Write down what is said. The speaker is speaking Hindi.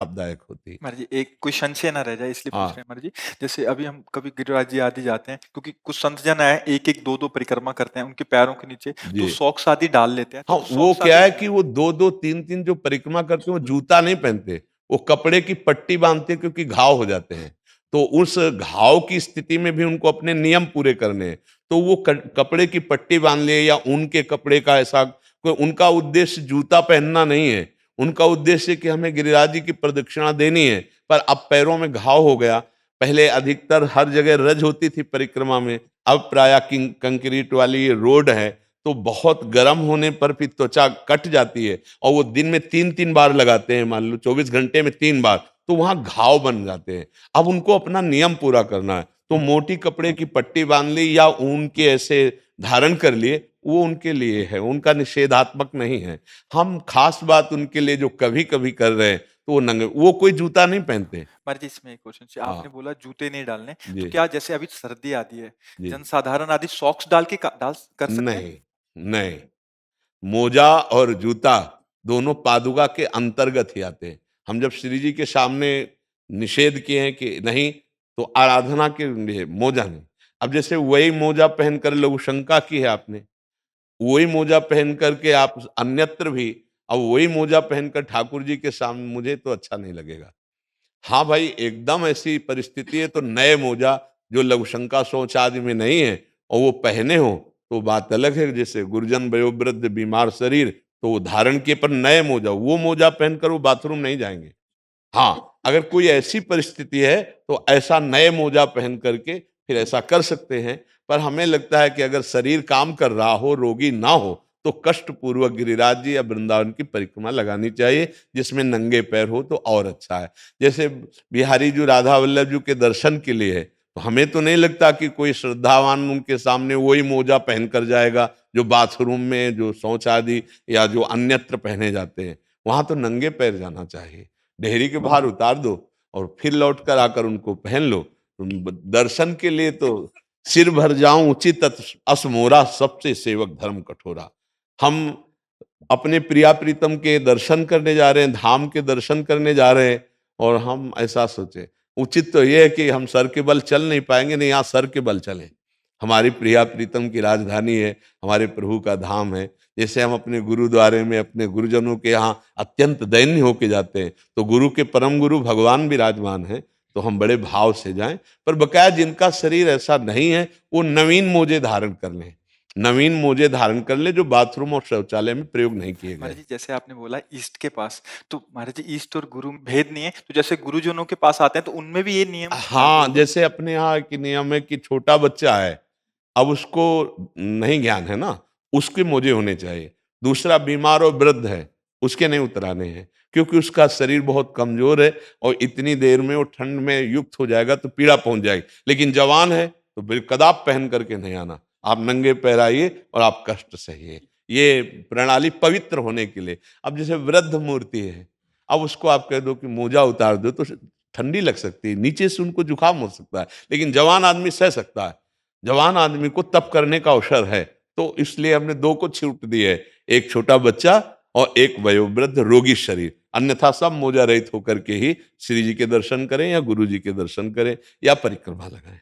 लाभदायक होती है। महाराज जी, एक कोई संशय ना रह जाए इसलिए पूछ रहे हाँ हैं महाराज जी। जैसे अभी हम कभी गिरिराज जी आदि जाते हैं, क्योंकि कुछ संत जन है एक एक दो दो परिक्रमा करते हैं, उनके पैरों के नीचे तो जी। सॉक्स आदि डाल लेते हैं, हाँ, तो वो सॉक्स क्या आदि है कि वो दो दो तीन तीन जो परिक्रमा करते हैं वो जूता नहीं पहनते, वो कपड़े की पट्टी बांधते हैं, क्योंकि घाव हो जाते हैं। तो उस घाव की स्थिति में भी उनको अपने नियम पूरे करने हैं, तो वो कपड़े की पट्टी बांध ले या ऊन के कपड़े का ऐसा उनका उद्देश्य जूता पहनना नहीं है। उनका उद्देश्य कि हमें गिरिराज जी की प्रदक्षिणा देनी है, पर अब पैरों में घाव हो गया। पहले अधिकतर हर जगह रज होती थी परिक्रमा में, अब प्राय कंक्रीट वाली रोड है, तो बहुत गर्म होने पर भी त्वचा कट जाती है, और वो दिन में तीन तीन बार लगाते हैं, मान लो 24 घंटे में 3 बार, तो वहां घाव बन जाते हैं। अब उनको अपना नियम पूरा करना है, तो मोटी कपड़े की पट्टी बांध ली या ऊन के ऐसे धारण कर लिए, वो उनके लिए है, उनका निषेधात्मक नहीं है। हम खास बात उनके लिए जो कभी कभी कर रहे हैं, तो वो नंगे, वो कोई जूता नहीं पहनते। महाराज जी, इसमें एक क्वेश्चन, आपने हाँ बोला जूते नहीं डालने, तो जी क्या जैसे अभी सर्दी आती है, जी। जनसाधारण आदि सॉक्स डाल के डाल कर सकते हैं? नहीं नहीं, मोजा और जूता दोनों पादुका के अंतर्गत ही आते हैं। हम जब श्री जी के सामने निषेध किए हैं कि नहीं, तो आराधना के लिए मोजा नहीं। अब जैसे वही मोजा पहनकर लघु शंका की है आपने, वही मोजा पहन करके आप अन्यत्र भी, अब वही मोजा पहनकर ठाकुर जी के सामने, मुझे तो अच्छा नहीं लगेगा। हाँ भाई, एकदम ऐसी परिस्थिति है तो नए मोजा जो लघुशंका सोच आदि में नहीं है, और वो पहने हो, तो बात अलग है। जैसे गुरुजन वयोवृद्ध बीमार शरीर, तो वो धारण किए, पर नए मोजा, वो मोजा पहनकर वो बाथरूम नहीं जाएंगे। हाँ, अगर कोई ऐसी परिस्थिति है तो ऐसा नए मोजा पहन करके फिर ऐसा कर सकते हैं। पर हमें लगता है कि अगर शरीर काम कर रहा हो, रोगी ना हो, तो कष्ट पूर्वक गिरिराज जी या वृंदावन की परिक्रमा लगानी चाहिए, जिसमें नंगे पैर हो तो और अच्छा है। जैसे बिहारी जी राधा वल्लभ जी के दर्शन के लिए है, तो हमें तो नहीं लगता कि कोई श्रद्धावान उनके सामने वही मोजा पहन कर जाएगा जो बाथरूम में, जो शौच आदि या जो अन्यत्र पहने जाते हैं। वहां तो नंगे पैर जाना चाहिए, डेहरी के बाहर उतार दो और फिर लौट कर आकर उनको पहन लो। दर्शन के लिए तो सिर भर जाऊं उचित असमोरा, सबसे सेवक धर्म कठोरा। हम अपने प्रिया प्रीतम के दर्शन करने जा रहे हैं, धाम के दर्शन करने जा रहे हैं, और हम ऐसा सोचे, उचित तो यह है कि हम सर के बल चल नहीं पाएंगे, नहीं, यहाँ सर के बल चलें। हमारी प्रिया प्रीतम की राजधानी है, हमारे प्रभु का धाम है। जैसे हम अपने गुरुद्वारे में अपने गुरुजनों के यहाँ अत्यंत दैन्य होके जाते हैं, तो गुरु के परम गुरु भगवान विराजमान है, तो हम बड़े भाव से जाएं। पर बकाया जिनका शरीर ऐसा नहीं है, वो नवीन मोजे धारण कर लें, नवीन मोजे धारण कर ले जो बाथरूम और शौचालय में प्रयोग नहीं किए महाराज गए। जी, जैसे आपने बोला ईस्ट के पास, तो महाराज जी ईस्ट और गुरु में भेद नहीं है, तो जैसे गुरुजनों के पास आते हैं तो उनमें भी ये नियम लागू हाँ, होगा? जैसे अपने यहाँ की नियम है कि छोटा बच्चा है, अब उसको नहीं ज्ञान है ना, उसके मोजे होने चाहिए। दूसरा बीमार और वृद्ध है, उसके नहीं उतराने हैं, क्योंकि उसका शरीर बहुत कमजोर है, और इतनी देर में वो ठंड में युक्त हो जाएगा तो पीड़ा पहुंच जाएगी। लेकिन जवान है तो बिलकदाब पहन करके नहीं आना, आप नंगे पैर आइए और आप कष्ट सहिए। ये प्रणाली पवित्र होने के लिए। अब जैसे वृद्ध मूर्ति है, अब उसको आप कह दो कि मोजा उतार दो, तो ठंडी लग सकती है, नीचे से उनको जुकाम हो सकता है, लेकिन जवान आदमी सह सकता है। जवान आदमी को तप करने का अवसर है, तो इसलिए हमने दो को छूट दी है, एक छोटा बच्चा और एक वयोवृद्ध रोगी शरीर। अन्यथा सब मोजा रहित होकर के ही श्री जी के दर्शन करें या गुरु जी के दर्शन करें या परिक्रमा लगाएं।